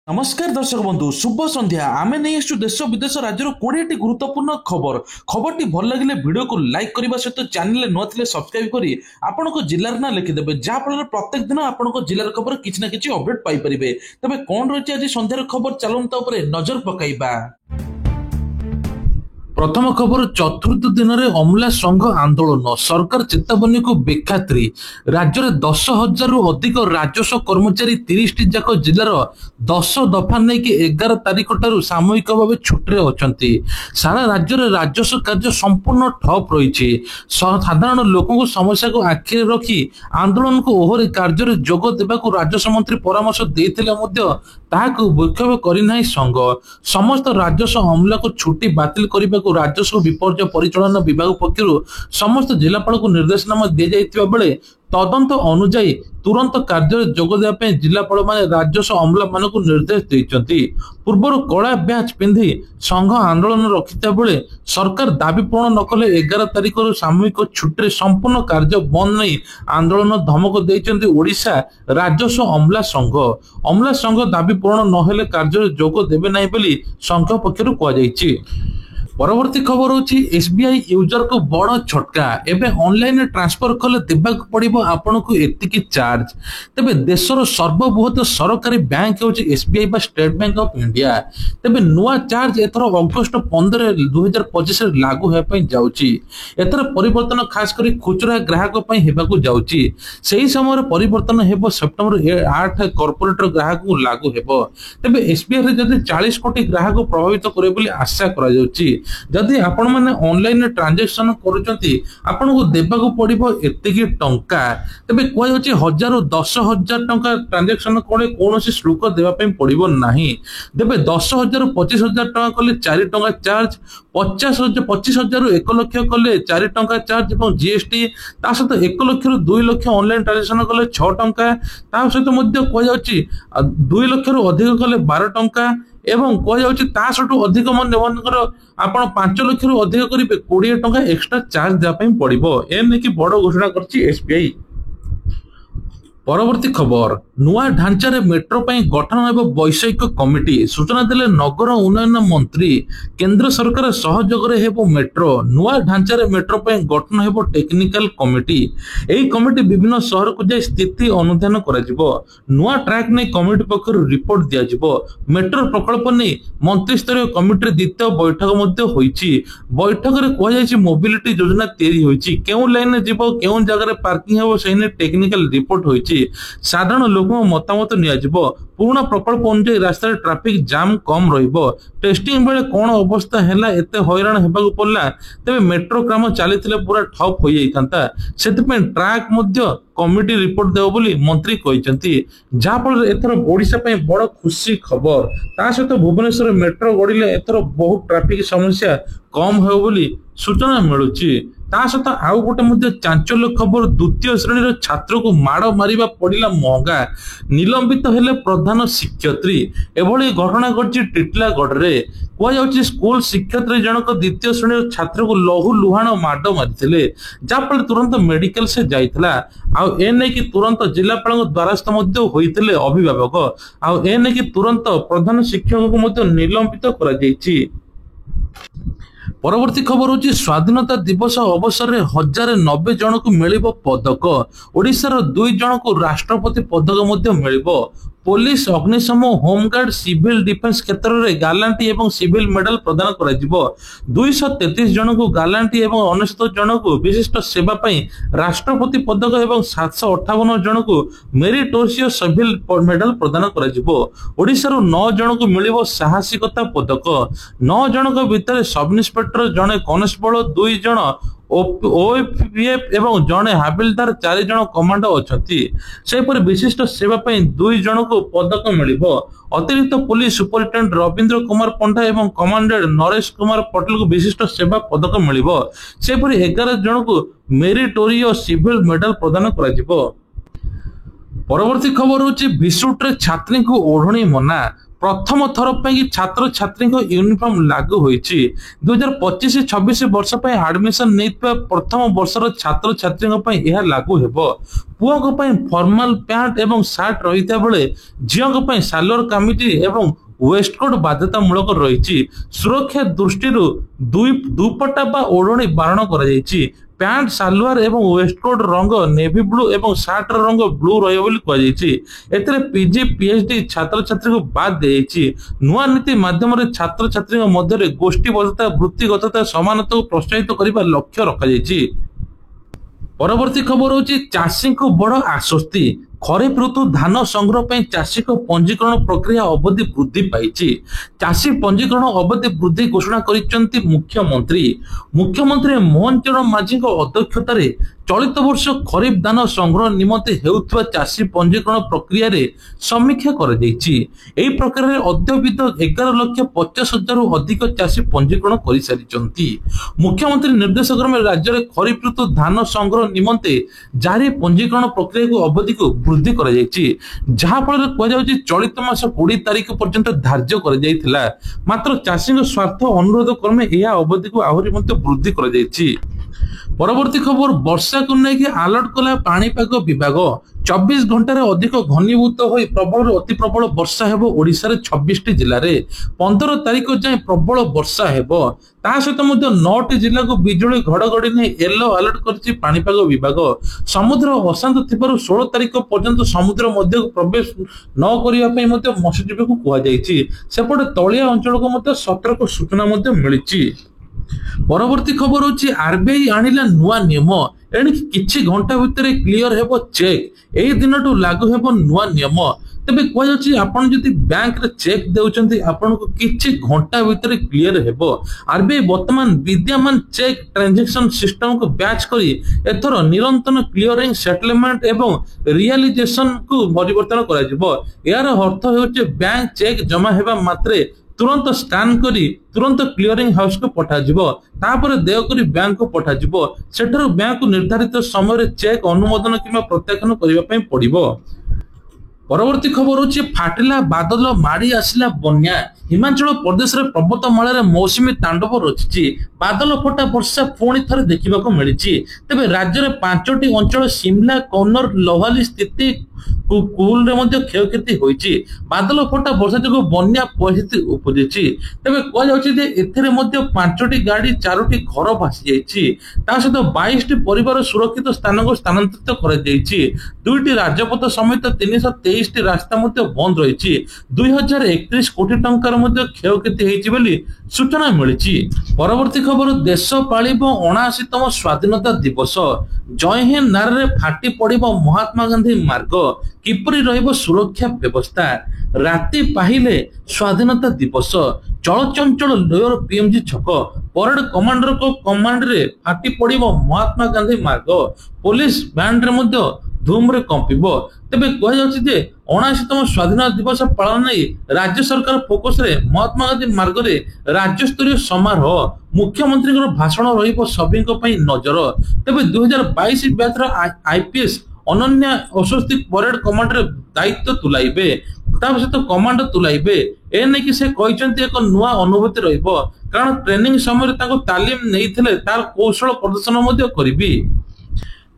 नमस्कार दर्शक बंधु शुभ संध्या आमे नहीं आसु देश विदेश राज्य 20 गुरुत्वपूर्ण खबर खबर भल लगे वीडियो को लाइक करने सहित चैनल नुआ सब्सक्राइब करी आपण जिलार ना लिखिदेवे जहाँफल प्रत्येक दिन आपण जिलार खबर किसी ना कि अपडेट पाइपर तेज कौन रही आज सन्धार खबर चलता नजर पकाइबा। प्रथम खबर चतुर्थ दिन में अमला संघ आंदोलन सरकार चेतावनी को बेखात्री राज्य में 10,000 रु अधिक राजस्व कर्मचारी 30 जाक जिलार 10 दफा नहीं 11 तारिख ठारू सामूहिक भाव छुट्टी अच्छा सारा राज्य में राजस्व कार्य संपूर्ण ठप रही साधारण लोकों समस्या को आखिरे रखी आंदोलन को ओहरी कार्य जोग देवाक राजस्व मंत्री परामर्श देते विक्षोभ करना संघ समस्त राजस्व अमला को छुट्टी बातिल करने राजस्व विपर्य परिचालन विभाग पक्षर समस्त जिलापाल को निर्देशनामा दी जाइतिबा बेले तदंत अनुजाई तुरंत कार्य जोग देवा जिलापाल माने राजस्व अमला मान निर्देश देइचंती। पूर्वर कला ब्याच पिंधि संघ आंदोलन रखिता बेले सरकार दाबी पूर्ण न कले 11 तारिख सामूहिक छुट्टी संपूर्ण कार्य बंद नहीं आंदोलन धमक देइचंती ओडिशा राजस्व अमला संघ दाबी पूर्ण नहेले कार्य जोग देबे नहीं बोली संघ पक्षर कहुଯାଇଛି। परवर्ती खबर होची एसबीआई यूजर को बड़ झटका एवं ऑनलाइन ट्रांसफर कले देबाक पड़िबो आपन को एतिकी चार्ज तबे देशर सर्वबृहत सरकारी बैंक होची एसबीआई बा स्टेट बैंक ऑफ इंडिया तबे नुआ चार्ज एथर अगस्त 15 2025 रे लागू हे पई जाउची एथर परिवर्तन खास करी खुचरा ग्राहक पई हेबाकू जाउची सेही समय रे परिवर्तन हेबो सेप्टेम्बर 8 कॉर्पोरेट ग्राहक को लागू हेबो तबे एसबीआई रे जदि 40 कोटी ग्राहक को प्रभावित करे बोली आशा करा जाउची जदि आपण माने ऑनलाइन ट्रांजैक्शन करूचंती आपण को देबाकू पड़िबो एतिकी टंका तबे कोइ होची 1000 10,000 टंका ट्रांजैक्शन कोले कोनोसी शुल्क देबा पई पड़िबो नाही देबे 10,000 25,000 टंका कले 4 टंका चार्ज 25,000 1 लाख कले 4 टंका चार्ज और जीएसटी ता सहित 1 लाख 2 लाख ऑनलाइन ट्रांजैक्शन कले 6 टंका ता सहित मध्य कोइ होची 2 लाख रु अधिक कले 12 टंका एवं कहु अधिक मनकर आपण 5 लाख रु अधिक करेंगे 20 टंका एक्स्ट्रा चार्ज देवाई पड़ो एने की बड़ घोषणा करछि एसबीआई। परवर्ती खबर नुआ ढांचारे मेट्रो गठन हेब वैषयिक कमिटी सूचना देले नगर उन्नयन मंत्री केंद्र सरकार सहयोग रे हेब मेट्रो नुआ ढांचारे मेट्रो गठन हेब टेक्निकल कमिटी एही कमिटी विभिन्न शहर को जाय स्थिति अनुधान करा जिवो नुआ ट्रैक नै कमिटी पक्षर रिपोर्ट दिया जिवो मेट्रो प्रकल्प नै मंत्री स्तरीय कमिटी द्वितीय बैठक मध्ये होईची बैठक रे कोइ जायछि मोबिलिटी योजना तैयारी होईची केउ लाइन जिवो केउ जगह रे पार्किंग हेबो सेने टेक्निकल रिपोर्ट होईची साधारण लोक मतामत नियाजिबो पूर्ण प्रकल्प अनुसार रास्ता ट्रैफिक जाम कम रहिबो टेस्टिंग बेले कोन अवस्था हैला एते हैरान हेबाकू पड़ला तबे मेट्रो काम चलीथिले पूरा ठप होई जाइतांता सेति ट्रैक मध्य कमिटी रिपोर्ट देव बोली मंत्री कहिसंती जाफल एथर ओडिशा पे बड़ खुशी खबर ता सहित भुवनेश्वर मेट्रो गड़िले एथर बहुत ट्रैफिक समस्या कम हो बोली सूचना मिलुची ता सहित आउ गोटे मध्य चांचल्य खबर द्वितीय श्रेणी छात्र को माड़ मारिबा पड़िला महंगा निलंबित हेले प्रधान शिक्षयित्री एभली घटना घटी टिटलागढ़ रे कहुछि स्कूल शिक्षयित्री जनक द्वितीय श्रेणी छात्र को लहू लुहाण माड़ मारिथिले जाफल तुरंत मेडिकल से जाइथिला आ एने की तुरंत जिलापाल द्वारस्थ मध्य होइथिले अभिभावक आ एने की तुरंत प्रधान शिक्षक को मध्य निलंबित करा जाइछि। परवर्ती खबर होची स्वाधीनता दिवस अवसर में 1,090 जन को मिलिबो पदक ओडिशार 2 जन को राष्ट्रपति पदक मध्य मिलिबो पुलिस अग्निशम होमगार्ड सिविल डिफेंस क्षेत्र में गालांटी एवं सिविल मेडल प्रदान करा जिवो 233 जन को गालांटी एवं 69 जन को विशिष्ट सेवा पई राष्ट्रपति पदक एवं 758 जन को मेरिटोरियस सिविल मेडल प्रदान करा जिवो ओडिशार 9 जन को मिलिबो साहसिकता पदक 9 जन को भितर सब इंस्पेक्टर जने कॉन्स्टेबल 2 जन ओएफपीएफ एवं जने हाबिलदार 4 जन कमांडो अछंती सेपर विशिष्ट सेवा पई 2 जन को पदक मिलिबो अतिरिक्त पुलिस सुपरिटेंडेंट रविंद्र कुमार पंडा एवं कमांडेंट नरेश कुमार पटेल को विशिष्ट सेवा पदक मिलिबो सेपर 11 जन को मेरिटोरियस सिविल मेडल प्रदान करा जिवो। परवर्ती खबर होची विशुट रे छात्री को ओढ़णी मना प्रथम थर पर छात्र छात्री यूनिफॉर्म लागू होईछि 2025-26 वर्ष पर एडमिशन नहीं प्रथम वर्षर छात्र छात्री यह लागू हेबो। पुओ फॉर्मल पैंट एवं सार्ट रही बेले झीओं सालोर कमिटी एवं वेस्टकोट बाध्यतामूलक रही। सुरक्षा दृष्टि दुपट्टा बा ओढ़णी बारण कर पैंट सालुआर एवं वेस्टकोट रंग नेवी ब्लू एवं सार्ट रंग ब्लू रही। पीजी पीएचडी छात्र छात्री को बाद दी नुआ नीति माध्यम छात्र छात्री मध्य गोष्ठीबद्धता वृत्तिगतता समानता को प्रोत्साहित करने लक्ष्य रखा। परवर्ती खबर होची चाषी को बड़ आश्वस्ति। खरीफ ऋतु धान संग्रह पर चाषी को पंजीकरण प्रक्रिया अवधि वृद्धि पाई। चाषी पंजीकरण अवधि वृद्धि घोषणा करिसेंती मुख्यमंत्री। मुख्यमंत्री मोहन चरण मांझी अध्यक्षतार चलित वर्ष खरीफ धान संग्रह निमंते हेउथबा चाषी पंजीकरण प्रक्रिया रे समीक्षा कर दैछि। एही प्रक्रिया अद्यवित 11,50,000 अधिक चाषी पंजीकरण कर सारिचंती। मुख्यमंत्री निर्देश क्रमे राज्य में खरीफ ऋतु धान संग्रह निमंते जारी पंजीकरण प्रक्रिया को अवधि को वृद्धि कर जहा फल कहुछि चलित मास 20 तारिख पर्यंत धार्य कर जाइथिला। मात्र चाषी स्वार्थ अनुरोध क्रमे यह अवधि को आहरी वृद्धि कर। परवर्ती खबर वर्षा को लेकिन अलर्ट कला पाणीपाग विभाग 24 घंटे अधिक घनीभूत हो प्रबल अति प्रबल वर्षा हेबो। ओडिशा रे 26 जिले में 15 तारिख जाए प्रबल वर्षा हेबो। ता सहित 9 जिला को बिजुली घड़घड़ी ने येलो अलर्ट करछि पाणीपाग विभाग। समुद्र अशांत थिबारु 16 तारिख पर्यंत समुद्र मध्य प्रवेश न करिया पई मत्स्यजीवी को कुआ जायछि। सेपटे तलिया अंचल को सतर्क सूचना मिलिछि। परवर्ती खबर होची आरबीआई आनिला नुआ नियम एणिक किछि घंटा भितर क्लियर हेबो चेक। एही दिनटू लागू हेबो नुआ नियम। तबे कहछि आपण जदि बैंक रे चेक देउचंती आपण को किछि घंटा भितर क्लियर हेबो। आरबीआई वर्तमान विद्यमान चेक ट्रांजैक्शन सिस्टम को बैच करी एथर निरंतर क्लियरिंग सेटलमेंट एवं रियलाइजेशन को परिवर्तन करा जिवो। यार अर्थ होछि बैंक चेक जमा हेबा मात्रे तुरंत स्कैन करी तुरंत क्लियरिंग हाउस को पठा जिवो। तापर देय करी बैंक को पठा जिवो। सेठर बैंक को निर्धारित समय चेक अनुमोदन किंबा प्रत्याख्यान करबा पई पड़िबो। परवर्ती खबर होची फाटिला बादल माड़ी आसिला बन्या। हिमाचल प्रदेश रे पर्वतमाला रे मौसमी तांडव रचिछि। बादल फटा वर्षा पुणी थरे देखिबाको मिलिछि। तबे राज्य रे 5टी अंचल शिमला कन्नौर लोहाली स्थिति कुल रे मध्ये क्षयक्षति होईछि। बादल फटा वर्षा जको बन्या परिस्थिति उपजिछि। तबे कोआ जाउछि जे एथिरे मध्ये 5टी गाड़ी 4टी घर भासी जाइछि। ता सहित 22टी परिवार सुरक्षित स्थान को स्थानांतरित कर जाइछि। 2टी राजपथ समेत 323टी रास्ता मध्ये बंद रहिछि। 2031 कोटी टंकार मध्ये क्षयक्षति हेछि बोली सूचना मिलिछि। परवर्ती खबर देश पालिब 79तम स्वाधीनता दिवस। जय हिंद नारे फाटी पड़िबो महात्मा गांधी मार्ग। किपरि रहिबो सुरक्षा व्यवस्था। राति पाहिले स्वाधीनता दिवस। चलचंचल लोयर पीएमजी छक परेड कमांडर को कमांड रे फाटी पड़िबो महात्मा गांधी मार्ग। पुलिस बैंड रे मध्ये धूम रे कंपिबो। तबे कह जाउछि जे 79तम स्वाधीनता दिवस पालन नै राज्य सरकार फोकस रे महात्मा गांधी मार्ग रे राज्य स्तरीय समारोह। मुख्यमंत्री भाषण रहिबो सभी को पई नजर। तबे 2022 बैच रो आईपीएस अनन्या अस्वस्थी परेड कमांड रे दायित्व तुलाइबे। ता सहित कमांड तुलाइबे। ए नै कि से कहिसंती एक नुआ अनुभूति रहिबो कारण ट्रेनिंग समय ताको तालीम नैथिले तार कौशल प्रदर्शन मध्ये करिबी।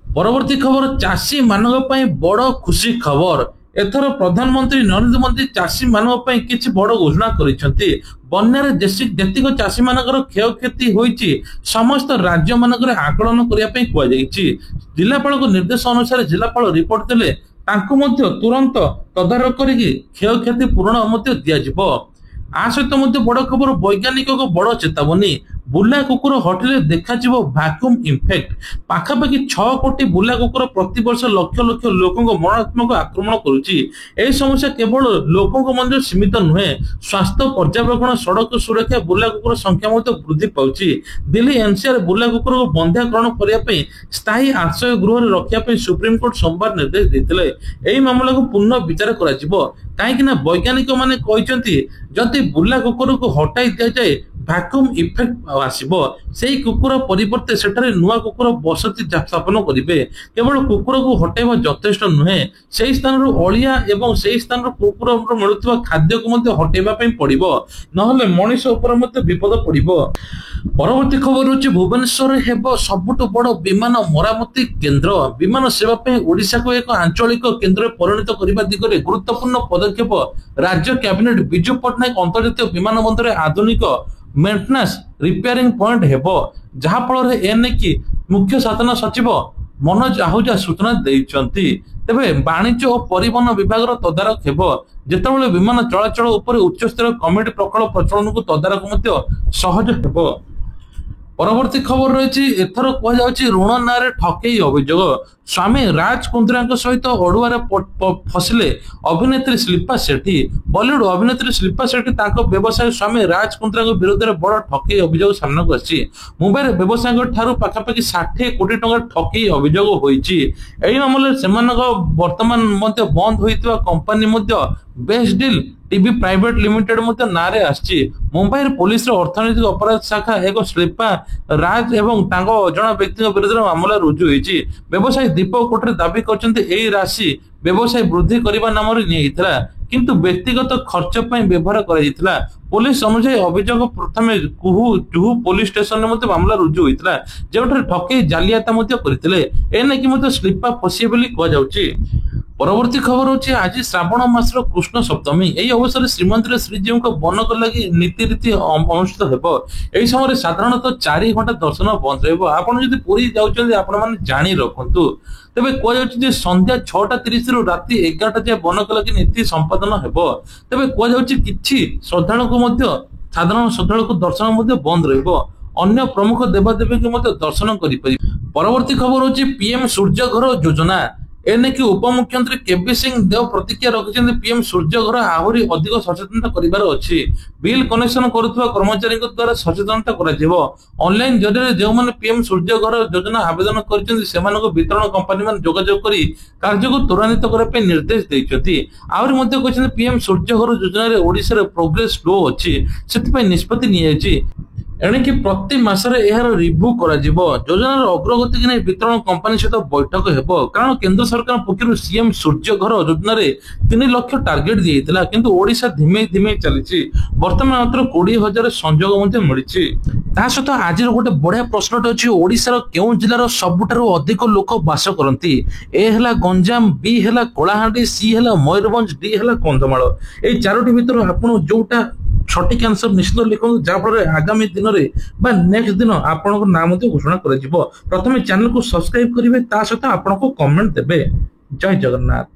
परवर्ती खबर चाषी मानक पई बड़ खुशी खबर। एथर प्रधानमंत्री नरेंद्र मोदी चाषी मानक पई किछि बड़ घोषणा करिसंती। बन्या रे जेतिक चाषी मानकर क्षयक्षति होईछि समस्त राज्य मानकर आकलन करिया पई कुआ जाईछि। जिलापाल को निर्देश अनुसार जिलापाल रिपोर्ट देले तांको मध्ये तुरंत तदारख करिकि क्षयक्षति पूर्ण मध्ये दिया जिवो। आ सहित मध्ये बड़ खबर वैज्ञानिक को बड़ चेतावनी। बुला कुकुर हटिले देखा जीवो वैक्यूम इफेक्ट। पाखापाखि 6 कोटी बुला कुकुर प्रति वर्ष लक्ष लक्ष लोकों मरणात्मक आक्रमण करुछि। एही समस्या केवल लोकों मध्य सीमित नुहे। स्वास्थ्य पर्यवेक्षण सड़क सुरक्षा बुला कुकुर संख्या मध्ये वृद्धि पाउछि। दिल्ली एनसीआर बुला कुकुर को बंध्याकरण करिया पई स्थायी आश्रय गृह रे रखिया पई सुप्रीम कोर्ट सोमवार निर्देश दैथिले। एही मामला को पुनः विचार करा जिवो। काहेकि ना वैज्ञानिक माने कहिसंती जदि बुला कुकुर को हटाई दिया जाए ଭ୍ୟାକୁମ ଇଫେକ୍ଟ ଆସିବ। ସେଇ କୁକୁର ପରିବର୍ତ୍ତେ ସେଠାରେ ନୂଆ କୁକୁର ବସତି ସ୍ଥାପନ କରିବେ। କେବଳ କୁକୁରକୁ ହଟାଇବା ଯଥେଷ୍ଟ ନୁହେଁ, ସେହି ସ୍ଥାନରୁ ଅଳିଆ ଏବଂ ସେହି ସ୍ଥାନରୁ କୁକୁରକୁ ମିଳୁଥିବା ଖାଦ୍ୟକୁ ମଧ୍ୟ ହଟାଇବା ପାଇଁ ପଡିବ, ନହେଲେ ମଣିଷ ଉପରେ ମଧ୍ୟ ବିପଦ ପଡିବ। ପରବର୍ତ୍ତୀ ଖବର ହେଉଛି ଭୁବନେଶ୍ୱରରେ ହେବ ସବୁଠୁ ବଡ଼ ବିମାନ ମରାମତି କେନ୍ଦ୍ର। ବିମାନ ସେବା ପାଇଁ ଓଡ଼ିଶାକୁ ଏକ ଆଞ୍ଚଳିକ କେନ୍ଦ୍ରରେ ପରିଣତ କରିବା ଦିଗରେ ଗୁରୁତ୍ୱପୂର୍ଣ୍ଣ ପଦକ୍ଷେପ। ରାଜ୍ୟ କ୍ୟାବିନେଟ ବିଜୁ ପଟ୍ଟନାୟକ ଅନ୍ତର୍ଜାତୀୟ ବିମାନ ବନ୍ଦରରେ ଆଧୁନିକ ମେଣ୍ଟେନାନ୍ସ ରିପେୟାରିଂ ପଏଣ୍ଟ ହେବ, ଯାହାଫଳରେ ଏନେକି ମୁଖ୍ୟ ଶାସନ ସଚିବ ମନୋଜ ଆହୁଜା ସୂଚନା ଦେଇଛନ୍ତି। ତେବେ ବାଣିଜ୍ୟ ଓ ପରିବହନ ବିଭାଗର ତଦାରଖ ହେବ। ଯେତେବେଳେ ବିମାନ ଚଳାଚଳ ଉପରେ ଉଚ୍ଚସ୍ତରୀୟ କମିଟି ପ୍ରକଳ୍ପ ପ୍ରଚଳନକୁ ତଦାରଖ ମଧ୍ୟ ସହଜ ହେବ। ପରବର୍ତ୍ତୀ ଖବର ରହିଛି, ଏଥର କୁହାଯାଉଛି ଋଣ ନାଁରେ ଠକେଇ ଅଭିଯୋଗ। ସ୍ୱାମୀ ରାଜ କୁନ୍ଦ୍ରାଙ୍କ ସହିତ ଅଡୁଆରେ ଫସିଲେ ଅଭିନେତ୍ରୀ ଶିଳ୍ପା ସେଠୀ। ବଲିଉଡ ଅଭିନେତ୍ରୀ ଶିଳ୍ପା ସେଠୀ ତାଙ୍କ ବ୍ୟବସାୟୀ ସ୍ୱାମୀ ରାଜ କୁନ୍ଦ୍ରାଙ୍କ ବିରୋଧରେ ବଡ଼ ଠକେଇ ଅଭିଯୋଗ ସାମ୍ନାକୁ ଆସିଛି। ମୁମ୍ବାଇରେ ବ୍ୟବସାୟୀଙ୍କ ଠାରୁ ପାଖାପାଖି 60 କୋଟି ଟଙ୍କା ଠକେଇ ଅଭିଯୋଗ ହୋଇଛି। ଏହି ମାମଲାରେ ସେମାନଙ୍କ ବର୍ତ୍ତମାନ ମଧ୍ୟ ବନ୍ଦ ହୋଇଥିବା କମ୍ପାନୀ ମଧ୍ୟ best deal TV private limited ମଧ୍ୟ ନାଁରେ ଆସିଛି। ମୁମ୍ବାଇର ପୋଲିସର ଅର୍ଥନୈତିକ ଅପରାଧ ଶାଖା ଏକ ଶିଳ୍ପା ରାଜ ଏବଂ ତାଙ୍କ ଅଜଣା ବ୍ୟକ୍ତିଙ୍କ ବିରୋଧରେ ମାମଲା ରୁଜୁ ହୋଇଛି। ବ୍ୟବସାୟୀ ଦୀପକ କୋଟରେ ଦାବି କରିଛନ୍ତି ଏହି ରାଶି ବ୍ୟବସାୟ ବୃଦ୍ଧି କରିବା ନାମରେ ନିଆଯାଇଥିଲା, କିନ୍ତୁ ବ୍ୟକ୍ତିଗତ ଖର୍ଚ୍ଚ ପାଇଁ ବ୍ୟବହାର କରାଯାଇଥିଲା। ପୋଲିସ ଅନୁଯାୟୀ ଅଭିଯୋଗ ପ୍ରଥମେ ଜୁହୁ ପୋଲିସ ଷ୍ଟେସନରେ ମଧ୍ୟ ମାମଲା ରୁଜୁ ହୋଇଥିଲା, ଯେଉଁଠାରେ ଠକେଇ ଜାଲିଆତି ମଧ୍ୟ କରିଥିଲେ। ଏନେକି ମଧ୍ୟ ଶିଳ୍ପା ଫସିବେ ବୋଲି କୁହାଯାଉଛି। ପରବର୍ତ୍ତୀ ଖବର ହେଉଛି ଆଜି ଶ୍ରାବଣ ମାସର କୃଷ୍ଣ ସପ୍ତମୀ। ଏହି ଅବସରରେ ଶ୍ରୀମନ୍ଦିର ଶ୍ରୀଜୀଉଙ୍କ ବନକ ଲାଗି ନୀତିରୀତି ଅନୁଷ୍ଠିତ ହେବ। ଏହି ସମୟରେ ସାଧାରଣତଃ 4 ଘଣ୍ଟା ଦର୍ଶନ ବନ୍ଦ ରହିବ। ଆପଣ ଯଦି ପୁରୀ ଯାଉଛନ୍ତି ଆପଣ ମାନେ ଜାଣି ରଖନ୍ତୁ। ତେବେ କୁହାଯାଉଛି ଯେ ସନ୍ଧ୍ୟା 6:30ରୁ ରାତି 11ଟା ଯାଏ ବନକ ଲାଗି ନୀତି ସମ୍ପାଦନ ହେବ। ତେବେ କୁହାଯାଉଛି କିଛି ଶ୍ରଦ୍ଧାଳୁଙ୍କୁ ମଧ୍ୟ ସାଧାରଣ ଶ୍ରଦ୍ଧାଳୁଙ୍କୁ ଦର୍ଶନ ମଧ୍ୟ ବନ୍ଦ ରହିବ। ଅନ୍ୟ ପ୍ରମୁଖ ଦେବାଦେବୀଙ୍କୁ ମଧ୍ୟ ଦର୍ଶନ କରିପାରିବେ। ପରବର୍ତ୍ତୀ ଖବର ହେଉଛି ପିଏମ ସୂର୍ଯ୍ୟ ଘର ଯୋଜନା। ଏନେକି ଉପମୁଖ୍ୟମନ୍ତ୍ରୀ କେବି ସିଂ ଦେଓ ପ୍ରତିକ୍ରିୟା ରଖିଛନ୍ତି। ପିଏମ ସୂର୍ଯ୍ୟ ଘର ଆହୁରି ଅଧିକ ସଚେତନତା କରିବାର ଅଛି। ବିଲ୍ କନେକ୍ସନ କରୁଥିବା କର୍ମଚାରୀଙ୍କ ଦ୍ୱାରା ସଚେତନତା କରାଯିବ। ଅନଲାଇନ ଜରିଆରେ ଯେଉଁମାନେ ପିଏମ ସୂର୍ଯ୍ୟ ଘର ଯୋଜନା ଆବେଦନ କରିଛନ୍ତି ସେମାନଙ୍କୁ ବିତରଣ କମ୍ପାନୀ ମାନେ ଯୋଗାଯୋଗ କରି କାର୍ଯ୍ୟକୁ ତ୍ୱରାନ୍ୱିତ କରିବା ପାଇଁ ନିର୍ଦ୍ଦେଶ ଦେଇଛନ୍ତି। ଆହୁରି ମଧ୍ୟ କହିଛନ୍ତି ପିଏମ ସୂର୍ଯ୍ୟ ଘର ଯୋଜନାରେ ଓଡ଼ିଶାରେ ପ୍ରୋଗ୍ରେସ ସ୍ଲୋ ଅଛି, ସେଥିପାଇଁ ନିଷ୍ପତ୍ତି ନିଆଯାଇଛି। ଏଣିକି ପ୍ରତି ମାସରେ ଏହାର ରିଭ୍ୟୁ କରାଯିବ। ଯୋଜନାର ଅଗ୍ରଗତିକୁ ନେଇ ବିତରଣ କମ୍ପାନୀ ସହିତ ବୈଠକ ହେବ, କାରଣ କେନ୍ଦ୍ର ସରକାର ପକ୍ଷରୁ ସିଏମ ସୂର୍ଯ୍ୟ ଘର ଯୋଜନାରେ 3 ଲକ୍ଷ ଟାର୍ଗେଟ ଦିଆଯାଇଥିଲା, କିନ୍ତୁ ଓଡ଼ିଶା ଧିମେଇ ଚାଲିଛି। ବର୍ତ୍ତମାନ ମାତ୍ର 20,000 ସଂଯୋଗ ମଧ୍ୟ ମିଳିଛି। ତା ସହିତ ଆଜିର ଗୋଟେ ବଢିଆ ପ୍ରଶ୍ନଟେ ଅଛି, ଓଡ଼ିଶାର କେଉଁ ଜିଲ୍ଲାର ସବୁଠାରୁ ଅଧିକ ଲୋକ ବାସ କରନ୍ତି? ଏ ହେଲା ଗଞ୍ଜାମ, ବି ହେଲା କଳାହାଣ୍ଡି, ସି ହେଲା ମୟୂରଭଞ୍ଜ, ଡି ହେଲା କନ୍ଧମାଳ। ଏଇ 4ଟି ଭିତରୁ ଆପଣ ଯୋଉଟା ସଠିକ ଆନ୍ସର ନିଶ୍ଚିତ ଲେଖନ୍ତୁ, ଯାହାଫଳରେ ଆଗାମୀ ଦିନରେ ବା ନେକ୍ସଟ ଦିନ ଆପଣଙ୍କ ନାଁ ମଧ୍ୟ ଘୋଷଣା କରାଯିବ। ପ୍ରଥମେ ଚ୍ୟାନେଲକୁ ସବସ୍କ୍ରାଇବ କରିବେ, ତା ସହିତ ଆପଣଙ୍କୁ କମେଣ୍ଟ ଦେବେ। ଜୟ ଜଗନ୍ନାଥ।